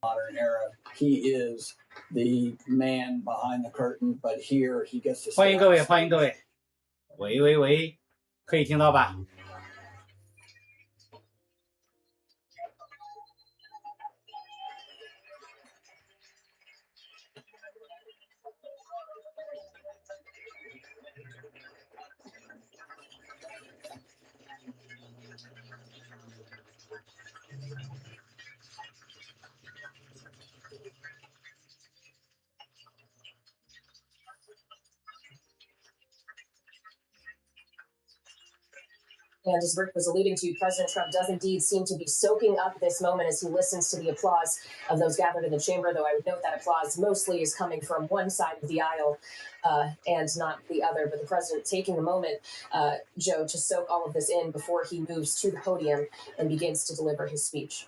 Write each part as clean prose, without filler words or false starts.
modern era. He is the man behind the curtain, but here he gets to. 欢迎各位，欢迎各位。喂，可以听到吧？And as Rick was alluding to, President Trump does indeed seem to be soaking up this moment as he listens to the applause of those gathered in the chamber, though I would note that applause mostly is coming from one side of the aisle and not the other. But the president taking a moment, Joe, to soak all of this in before he moves to the podium and begins to deliver his speech.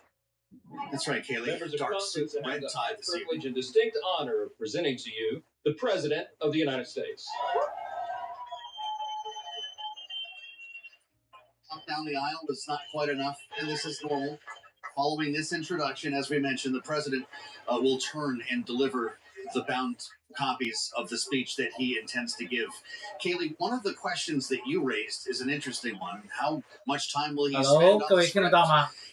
That's right, Kaylee. Members of Dark Congress suit, red tie the this privilege evening. and distinct honor of presenting to you the President of the United States. Up down the aisle was not quite enough, and this is normal. Following this introduction, as we mentioned, the president will turn and deliver the bound copies of the speech that he intends to give. Kaylee, one of the questions that you raised is an interesting one. How much time will he spend on the script?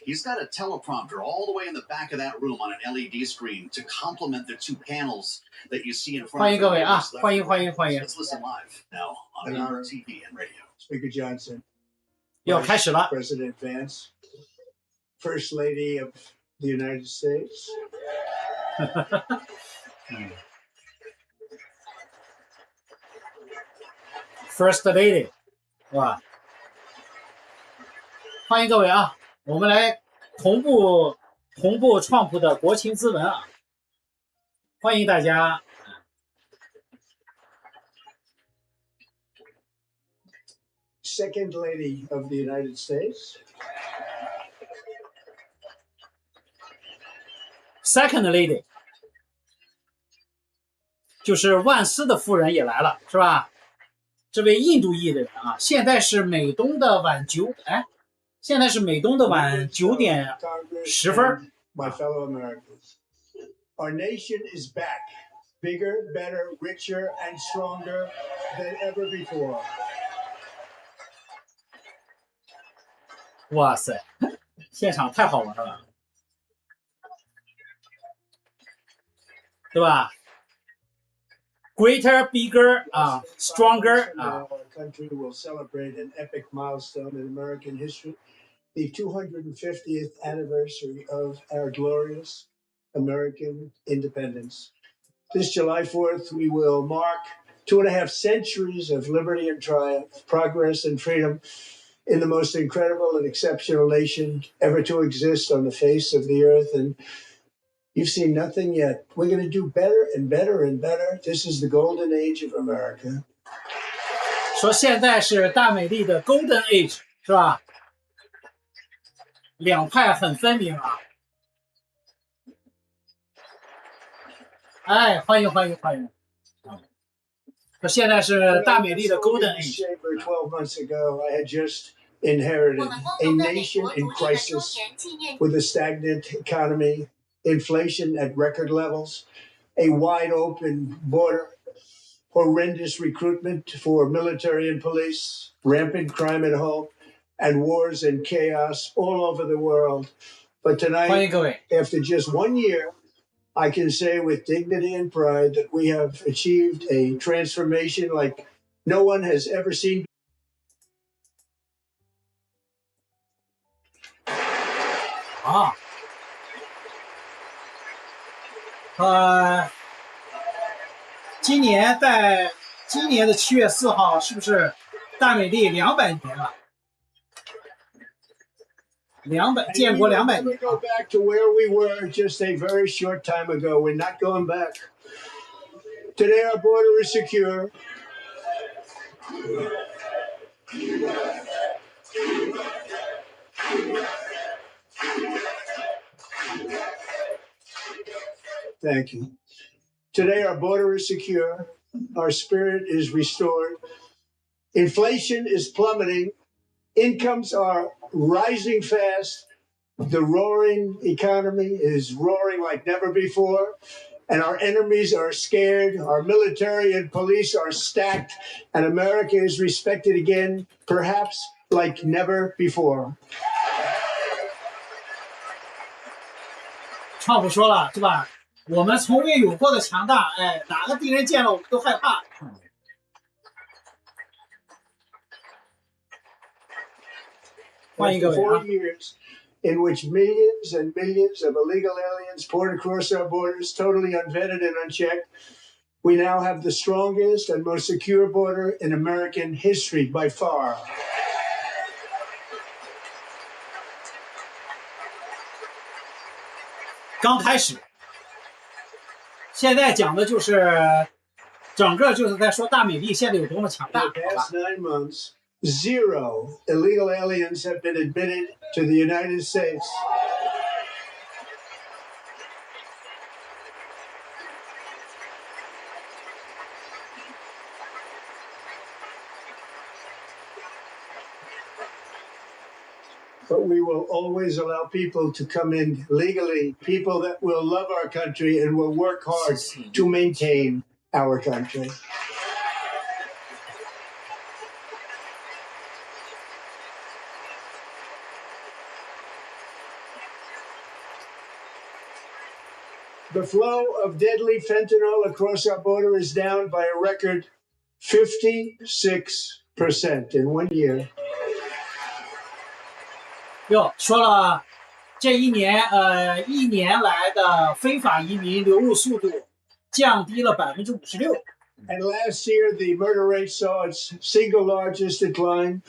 He's got a teleprompter all the way in the back of that room on an LED screen to complement the two panels that you see in front of you. Let's listen live now on TV and radio. Speaker Johnson. 要开始了。 President Vance, First Lady of the United States. First Lady， 哇！欢迎各位啊！我们来同步创普的国情咨文啊！欢迎大家。 Second Lady of the United States. Second Lady 就是万斯的夫人也来了，是吧？这位印度裔的人啊，现在是美东的晚9点10分。 My fellow Americans, our nation is back, bigger, better, richer, and stronger than ever before. 哇塞，现场太好玩了，对吧 ？Greater, bigger, stronger. Our country will celebrate an epic milestone in American history, the 250th anniversary of our glorious American independence. This July 4th, we will mark 2.5 centuries of liberty and triumph, progress and freedom. In the most incredible and exceptional nation ever to exist on the face of the earth. And you've seen nothing yet. We're going to do better and better and better. This is the golden age of America. 说现在是大美丽的 Golden Age， 是吧？两派很分明啊！哎，欢迎！说现在是大美丽的 Golden Age。 12 months ago, I had just inherited a nation in crisis with a stagnant economy, inflation at record levels, a wide open border, horrendous recruitment for military and police, rampant crime at home, and wars and chaos all over the world. But tonight, after just 1 year, I can say with dignity and pride that we have achieved a transformation like no one has ever seen. 今年的7月4号，是不是大美丽200年了？建国200年。 We go back to where we were just a very short time ago. We're not going back. Today our border is secure. Thank you. Today our border is secure. Our spirit is restored. Inflation is plummeting. Incomes are rising fast. The roaring economy is roaring like never before, and our enemies are scared. Our military and police are stacked, and America is respected again, perhaps like never before. 川普说了，是吧？我们从未有过的强大，哎，哪个敌人见了我们都害怕。换一个位啊。 4 years in which millions and millions of illegal aliens poured across our borders, totally unvetted and unchecked. We now have the strongest and most secure border in American history by far. 刚开始，现在讲的就是整个就是在说大美帝现在有多么强大。 In the past 9 months, 0 illegal aliens have been admitted to the United States. But we will always allow people to come in legally, people that will love our country and will work hard to maintain our country. The flow of deadly fentanyl across our border is down by a record 56% in 1 year. 又说了，这一年来的非法移民流入速度降低了56%。 And last year, the murder rate saw its single largest decline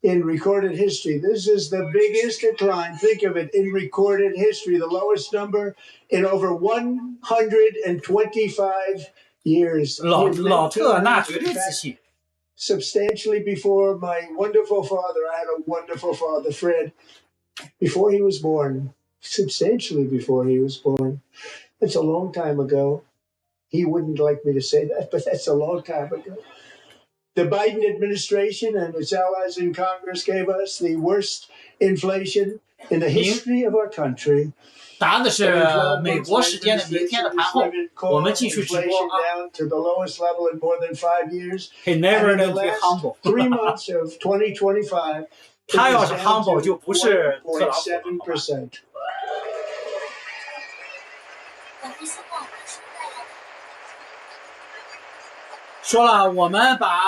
in recorded history. This is the biggest decline, think of it, in recorded history, the lowest number in over 125 years. 老特那绝对自信。 Substantially before my wonderful father, I had a wonderful father, Fred, before he was born, substantially before he was born. That's a long time ago. He wouldn't like me to say that, but that's a long time ago. The Biden administration and its allies in Congress gave us the worst inflation in the history of our country. 答案的是美国时间的明天的盘后，我们继续直播啊。 down to the lowest level in more than 5 years. He never And in learned to the be last humble. 3 months of 2025, 他要是 humble 就不是特朗普。 7%. 说了，我们把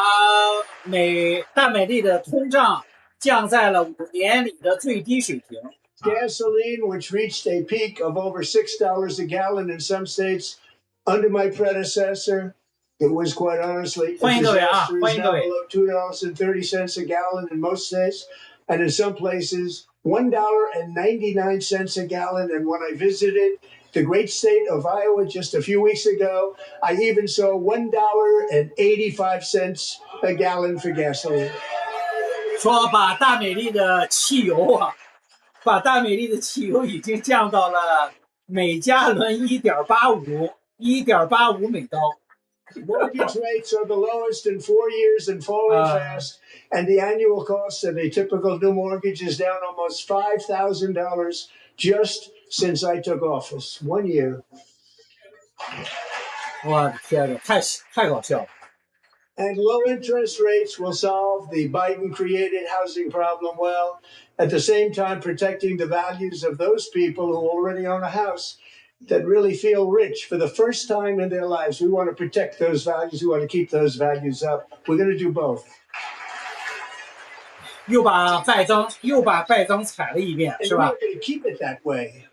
大美帝的通胀降在了5年里的最低水平。 Gasoline, which reached a peak of over $6 a gallon in some states under my predecessor, it was quite honestly a disaster. It's now below $2.30 a gallon in most states, and in some places $1.99 a gallon. And when I visited the great state of Iowa just a few weeks ago, I even saw $1.85 a gallon for gasoline. 说把大美帝的汽油已经降到了每加仑1.85美刀。 Mortgage rates are the lowest in 4 years and falling fast, and the annual cost of a typical new mortgage is down almost $5,000 just since I took office. 1 year. 我的天哪，太搞笑了。 And low interest rates will solve the Biden-created housing problem well, at the same time protecting the values of those people who already own a house that really feel rich for the first time in their lives. We want to protect those values. We want to keep those values up. We're going to do both. 又把拜登踩了一遍， And 是 we're 吧？ going to keep it that way.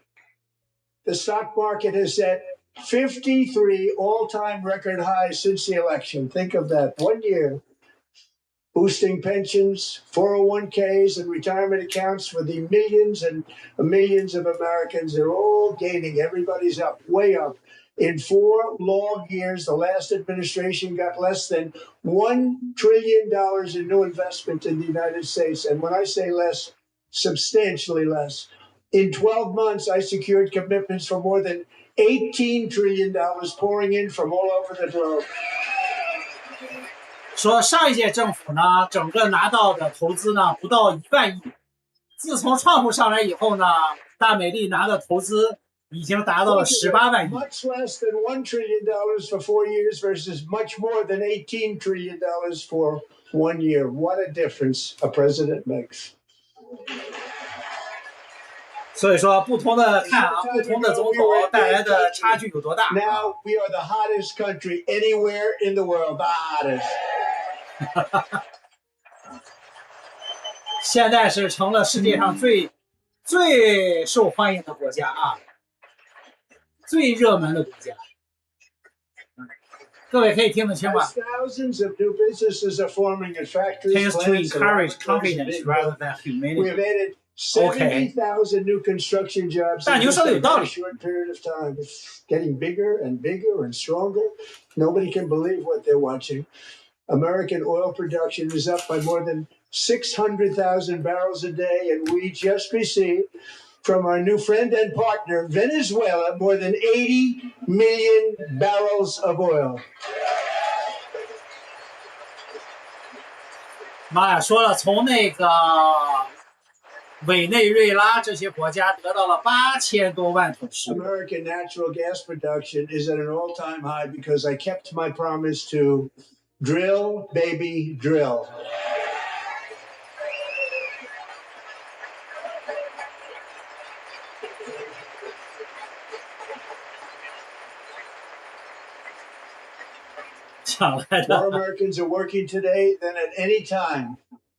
The stock market has set 53 all-time record highs since the election. Think of that. 1 year. Boosting pensions, 401ks, and retirement accounts for the millions and millions of Americans. They're all gaining. Everybody's up, way up. In 4 long years, the last administration got less than $1 trillion in new investment in the United States. And when I say less, substantially less. In 12 months, I secured commitments for more than $18 trillion pouring in from all over the globe. 说上一届政府呢，整个拿到的投资呢不到1万亿，自从川普上来以后呢，大美丽拿的投资已经达到了18万亿。 Much less than $1 trillion for 4 years versus much more than $18 trillion for 1 year. What a difference a president makes. 所以说，不同的看啊，不同的总统带来的差距有多大。 Now we are the hottest country anywhere in the world. The hottest. 现在是成了世界上最受欢迎的国家啊，最热门的国家。各位可以听得清吧 Thousands of new businesses are forming in factories.？Tends to plants, and encourage laboratories and confidence big rather buildings. than We have humility. added 70,000 new construction jobs 但 in 你又 just 说的有 a 道 very 理。 short period of time. It's getting bigger and bigger and stronger. Nobody can believe what they're watching. American oil production is up by more than 600,000 barrels a day, and we just received from our new friend and partner, Venezuela, more than 80 million barrels of oil. 妈呀，说了，从那个委内瑞拉这些国家得到了8000多万桶石油。 American natural gas production is at an all-time high because I kept my promise to drill, baby, drill. 抢来 More 的， Americans are working today than at any time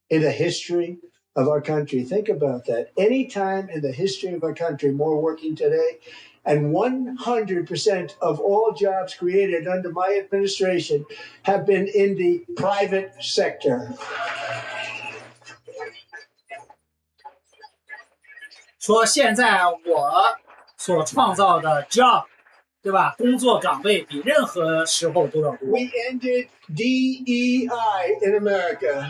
in the history of our country. Think about that. Any time in the history of our country, more working today. And 100% of all jobs created under my administration have been in the private sector. 说现在我所创造的 job， 对吧？工作岗位比任何时候都要多。 We ended DEI in America.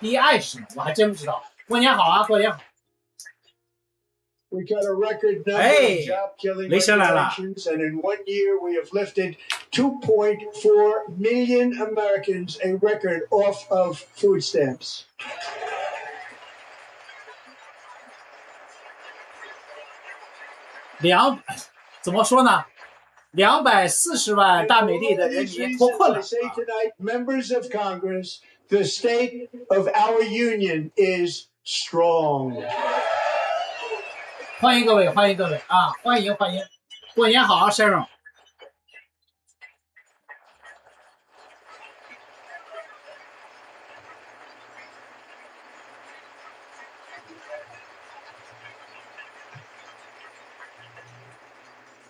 DEI 是什么？我还真不知道。过年好啊，过年好。 We got a record number Hey, of job-killing Lisa Lala. regulations, and in 1 year we have lifted 2.4 million Americans, a record, off of food stamps. 怎么说呢？240万 And 大 for 美丽 all 的 of 人 these 民脱 reasons, 困 I 了。 say tonight, members of Congress, the state of our union is strong. 欢迎各位，欢迎各位啊！欢迎欢迎，过年好啊，先生。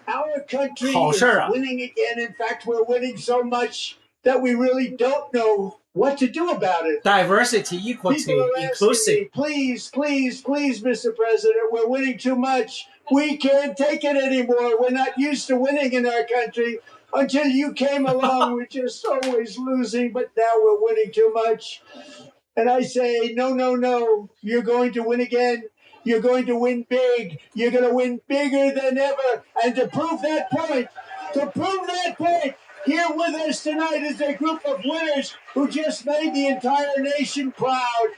Our country 好 is 事儿啊！ winning again. In fact, we're winning so much that we really don't know what to do about it. Diversity, equity, People are asking inclusive. me, please, please, please, Mr. President, we're winning too much. We can't take it anymore. We're not used to winning in our country. Until you came along, we're just always losing, but now we're winning too much. And I say, no, no, no. You're going to win again. You're going to win big. You're going to win bigger than ever. And to prove that point, here with us tonight is a group of winners who just made the entire nation proud.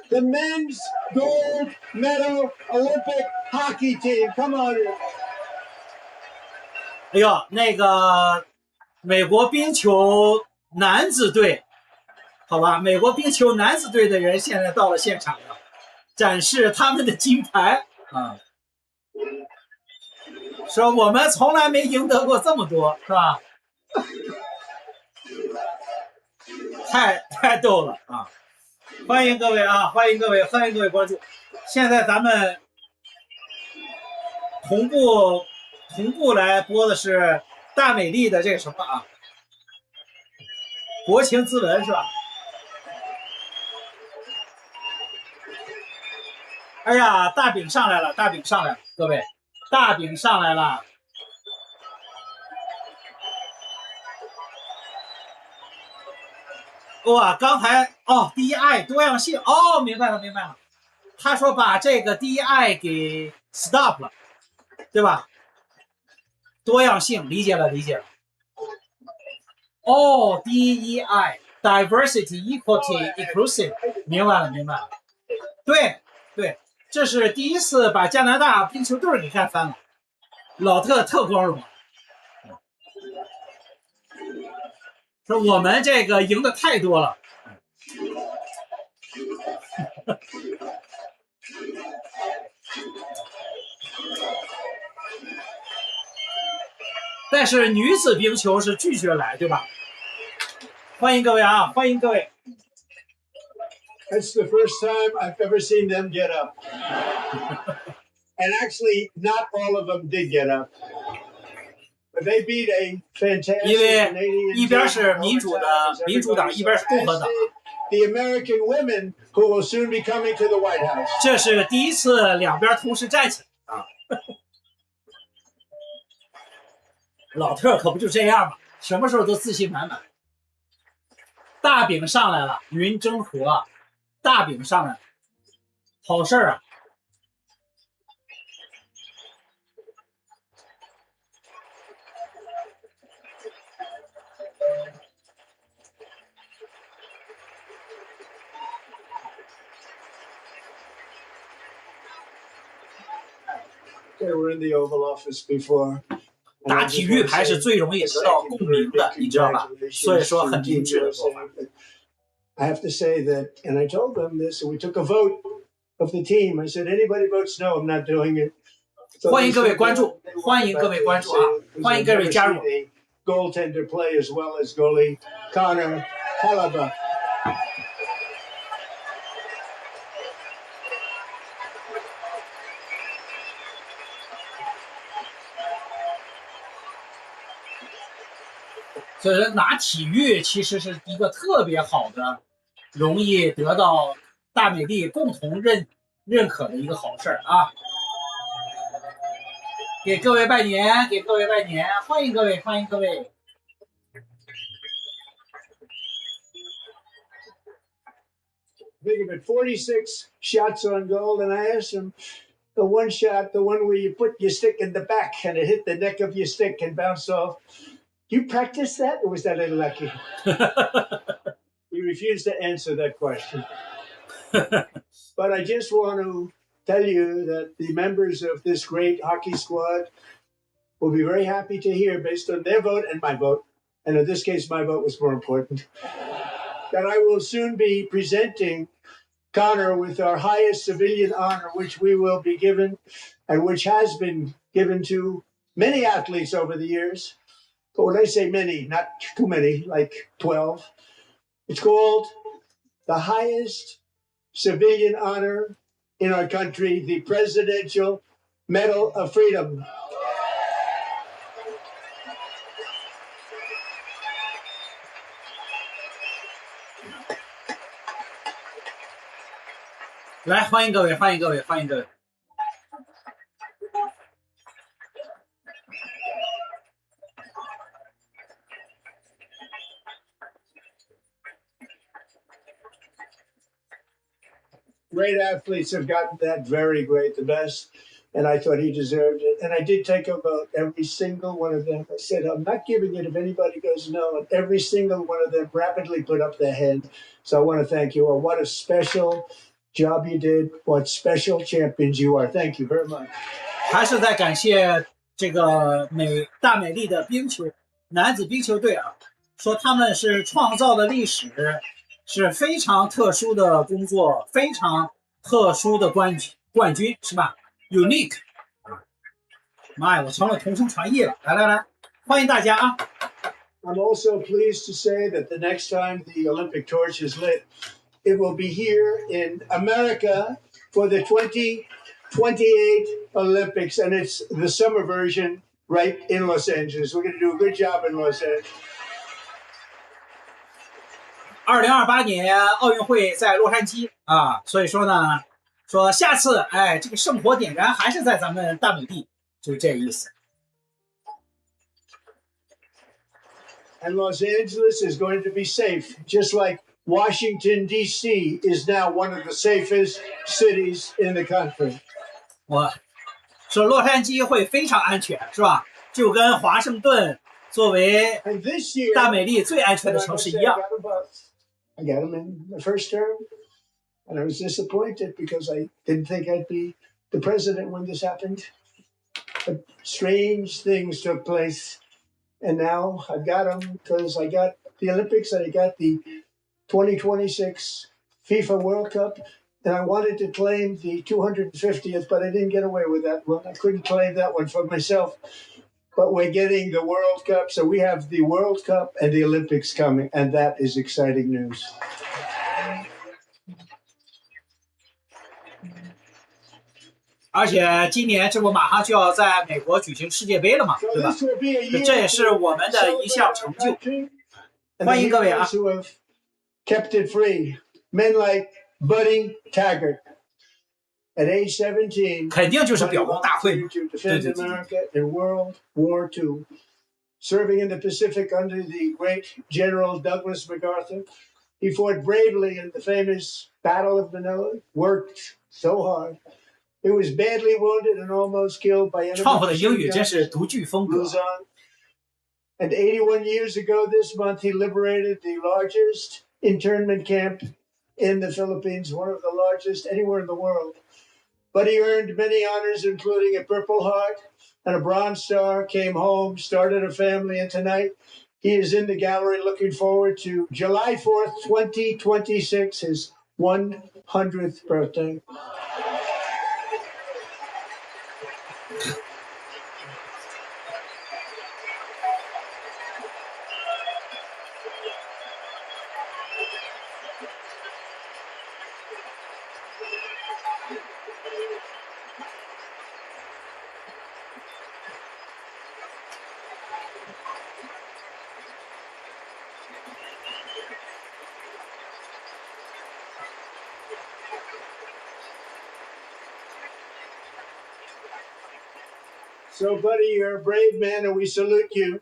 The men's gold medal Olympic hockey team. Come on in. 哎呦，那个美国冰球男子队，好吧，美国冰球男子队的人现在到了现场了，展示他们的金牌啊。说我们从来没赢得过这么多，是吧？太逗了啊！欢迎各位啊，欢迎各位，欢迎各位关注。现在咱们同步来播的是大美丽的这个什么啊？国情咨文是吧？哎呀，大饼上来了，大饼上来了，各位，大饼上来了。哇，刚才哦，DEI 多样性哦，明白了明白了。他说把这个 DEI 给 stop 了，对吧？多样性理解了理解了。哦 ，DEI diversity equality inclusive， 明白了明白了。对对，这是第一次把加拿大冰球队给干翻了，老特特光荣。说我们这个赢的太多了。但是女子冰球是拒绝来，对吧？欢迎各位啊，欢迎各位。That's the first time I've ever seen them get up. And actually, not all of them did get up. But they beat a fantastic 因为 Canadian 一边 team 是 in 民主的 overtime, as 民主党， everybody 一边是共和 saw, 党， as did the American women who will soon be coming to the White House. 这是第一次两边同时站起来啊。老特可不就这样吗？什么时候都自信满满。大饼上来了，云蒸和，大饼上来了，好事儿啊！They were in the Oval Office before. 打体育牌是最容易得到共鸣的，你知道吧？所以说很明智的做法。I have to say that, and I told them this, and we took a vote of the team. I said, anybody votes no, I'm not doing it. 欢迎各位关注，欢迎各位关注啊！欢迎各位加入。Goaltender play as well as goalie Connor Halaba. 所以说拿体育其实是一个特别好的，容易得到大美帝共同认可的一个好事儿啊！给各位拜年，给各位拜年，欢迎各位，欢迎各位。Think of it, 46 shots on goal, and I asked him, the one shot, the one where you put your stick in the back and it hit the neck of your stick and bounced off. You practiced that, or was that a lucky? He refused to answer that question. But I just want to tell you that the members of this great hockey squad will be very happy to hear, based on their vote and my vote, and in this case, my vote was more important, that I will soon be presenting Connor with our highest civilian honor, which we will be given, and which has been given to many athletes over the years. But when I say many, not too many, like 12, it's called the highest civilian honor in our country, the Presidential Medal of Freedom. 来，欢迎各位，欢迎各位，欢迎各位。Great athletes have gotten that, very great, the best, and I thought he deserved it. And I did take a vote, every single one of them. I said, I'm not giving it if anybody goes no, and every single one of them rapidly put up their hand. So I want to thank you all. What a special job you did. What special champions you are. Thank you very much. 还是在感谢这个大美丽的冰球男子冰球队啊，说他们是创造的历史。是非常特殊的工作，非常特殊的冠军是吧 ？Unique 啊！妈呀，我成了同声传译了！来来来，欢迎大家啊 ！I'm also pleased to say that the next time the Olympic torch is lit, it will be here in America for the 2028 Olympics, and it's the summer version right in Los Angeles. We're going to do a good job in Los Angeles. 2028年奥运会在洛杉矶啊，所以说呢，说下次哎，这个圣火点燃还是在咱们大美帝，就是这意思。And Los Angeles is going to be safe, just like Washington D.C. is now one of the safest cities in the country. 我说洛杉矶会非常安全，是吧？就跟华盛顿作为 And this year, 大美丽最安全 and 的 I 城 must 市 say, 一样， I got them in the first term, and I was disappointed because I didn't think I'd be the president when this happened. But strange things took place, and now I've got them because I got the Olympics and I got the 2026 FIFA World Cup, and I wanted to claim the 250th, but I didn't get away with that one. I couldn't claim that one for myself. But we're getting the World Cup, so we have the World Cup and the Olympics coming, and that is exciting news. 而且今年这不马上就要在美国举行世界杯了嘛， So 对吧？ this will be a year 这也是我们的一 celebrate 项 our 成就。 country and the 欢迎各位啊！ heroes who have kept it free. Men like Buddy Taggart. At age 17, 肯定就是 Buddy 表功大会嘛。 volunteered to 对 defend 对对。 America in World War II. Serving in the Pacific under the great General Douglas MacArthur, he fought bravely in the famous Battle of Manila, worked so hard. He was badly wounded and almost killed by enemy 创富的英 machine 语真 guns 是独具风格。 Luzon. And 81 years ago this month, he liberated the largest internment camp in the Philippines, one of the largest anywhere in the world. But he earned many honors, including a Purple Heart and a Bronze Star, came home, started a family, and tonight he is in the gallery looking forward to July 4th, 2026, his 100th birthday. So, buddy, you're a brave man, and we salute you.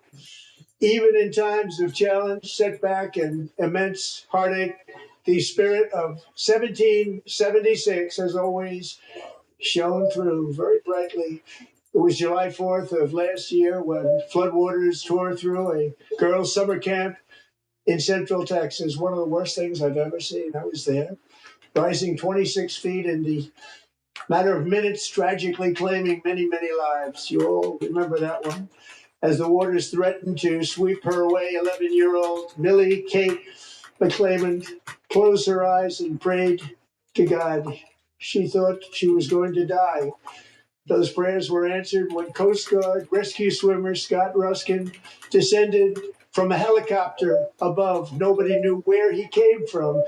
Even in times of challenge, setback, and immense heartache, the spirit of 1776 has always shone through very brightly. It was July 4th of last year when floodwaters tore through a girls' summer camp in Central Texas. One of the worst things I've ever seen. I was there, rising 26 feet in the matter of minutes, tragically claiming many, many lives. You all remember that one. As the waters threatened to sweep her away, 11-year-old Millie Kate McClelland closed her eyes and prayed to God. She thought she was going to die. Those prayers were answered when Coast Guard rescue swimmer Scott Ruskin descended from a helicopter above. Nobody knew where he came from.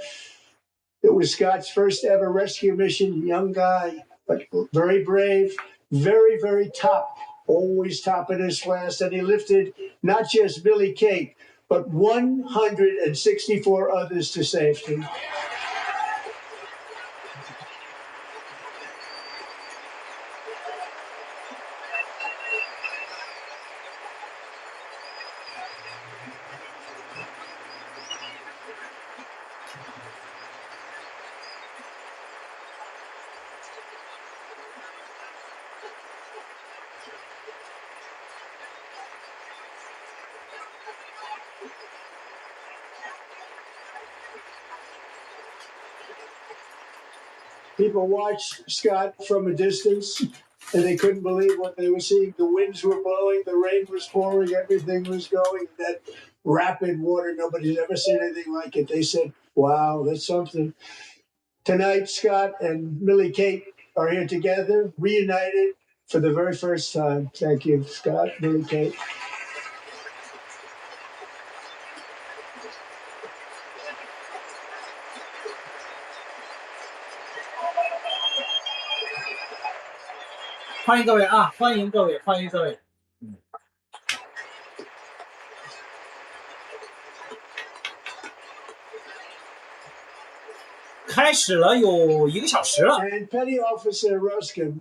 It was Scott's first ever rescue mission. Young guy, but very brave, very, very top, always top in his class. And he lifted not just Billy Kate, but 164 others to safety. People watched Scott from a distance, and they couldn't believe what they were seeing. The winds were blowing, the rain was pouring, everything was going. That rapid water, nobody's ever seen anything like it. They said, wow, that's something. Tonight, Scott and Millie Kate are here together, reunited for the very first time. Thank you, Scott, Millie Kate. Thank you, 欢迎各位，欢迎各位。开始了有1个小时了。 And Petty Officer Ruskin,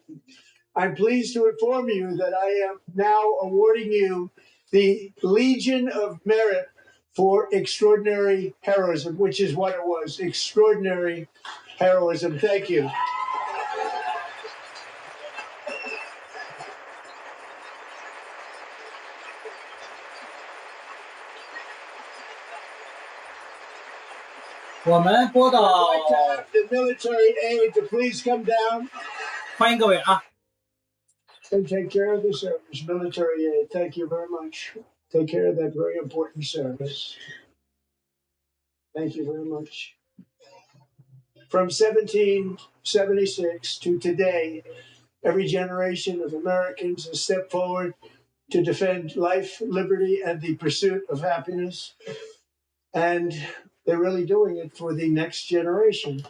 I'm pleased to inform you that I am now awarding you the Legion of Merit for extraordinary heroism, which is what it was, extraordinary heroism. Thank you. 我们播到 I'd like to have the military aid to please come down 欢迎各位啊。 and take care of the service. Military aid, thank you very much. Take care of that very important service. Thank you very much. From 1776 to today, every generation of Americans has stepped forward to defend life, liberty, and the pursuit of happiness. And they're really doing it for the next generation.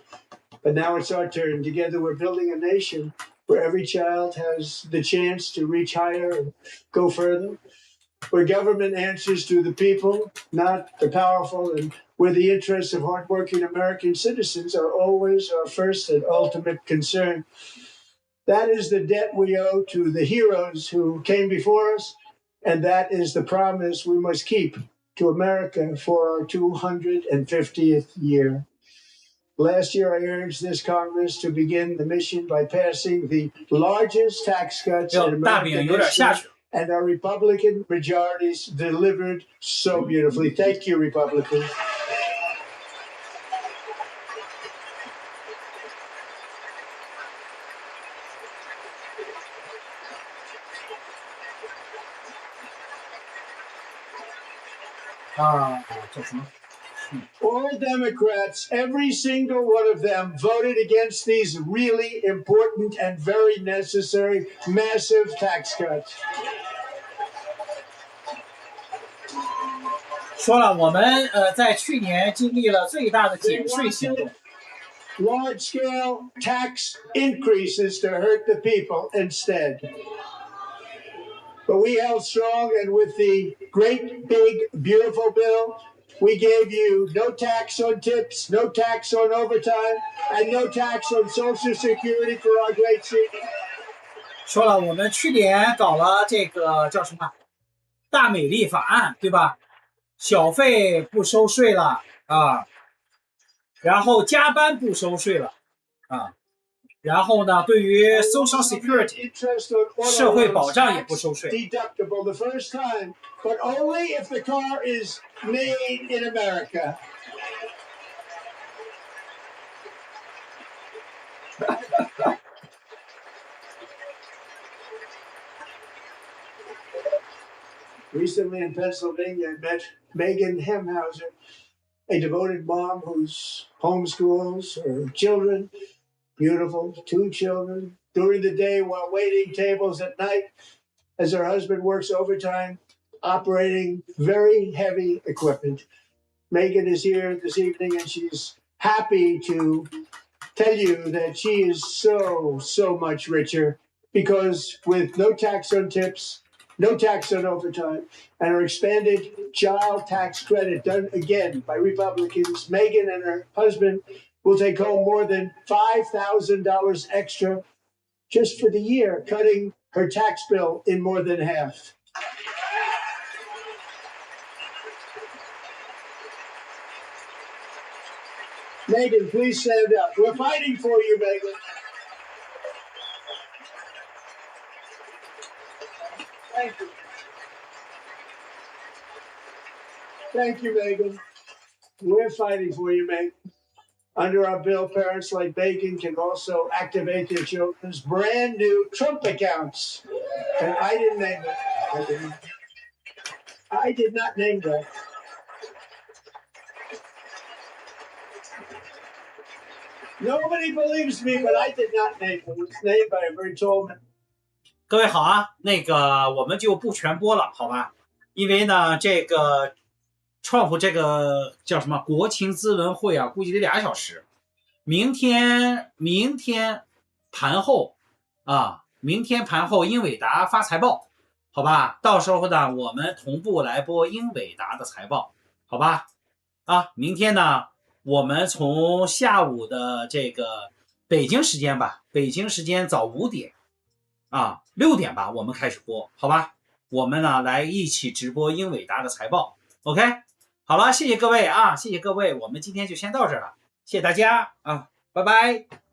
But now it's our turn. Together, we're building a nation where every child has the chance to reach higher and go further, where government answers to the people, not the powerful, and where the interests of hardworking American citizens are always our first and ultimate concern. That is the debt we owe to the heroes who came before us, and that is the promise we must keep to America for our 250th year. Last year, I urged this Congress to begin the mission by passing the largest tax cuts in 大饼 American 有点下 history, 去了。 and our Republican majorities delivered so beautifully. Thank you, Republicans. All Democrats, every single one of them, voted against these really important and very necessary massive tax cuts. 说了，我们在去年经历了最大的减税行动， Large-scale tax increases to hurt the people instead. But we held strong, and with the great, big, beautiful bill, we gave you no tax on tips, no tax on overtime, and no tax on Social Security for our great seniors. 说了，我们去年搞了这个叫什么大美丽法案，对吧？小费不收税了啊，然后加班不收税了啊，然后呢，对于 Social Security 社会保障也不收税。 Deductible the first time, but only if the car is made in America. Recently in Pennsylvania, I met Megan Hemhauser, a devoted mom who's homeschools her children, beautiful, 2 children, during the day while waiting tables at night as her husband works overtime, operating very heavy equipment. Megan is here this evening, and she's happy to tell you that she is so much richer because with no tax on tips, no tax on overtime, and her expanded child tax credit done again by Republicans, Megan and her husband will take home more than $5,000 extra just for the year, cutting her tax bill in more than half. Megan, please stand up. We're fighting for you, Megan. Thank you. Thank you, Megan. We're fighting for you, Megan. Under our bill, parents like Megan can also activate their children's brand new Trump accounts. And I didn't name that. I did not name that. Nobody believes me, but I did not name it. It was named by a very tall man. 各位好啊，那个我们就不全播了，好吧？因为呢，这个 Trump 这个叫什么国情咨文会啊，估计得2小时。明天盘后啊，明天盘后英伟达发财报，好吧？到时候呢，我们同步来播英伟达的财报，好吧？啊，明天呢，我们从下午的这个北京时间吧，北京时间早5点啊，6点吧，我们开始播，好吧？我们呢来一起直播英伟达的财报 ，OK？ 好了，谢谢各位啊，谢谢各位，我们今天就先到这儿了，谢谢大家啊，拜拜。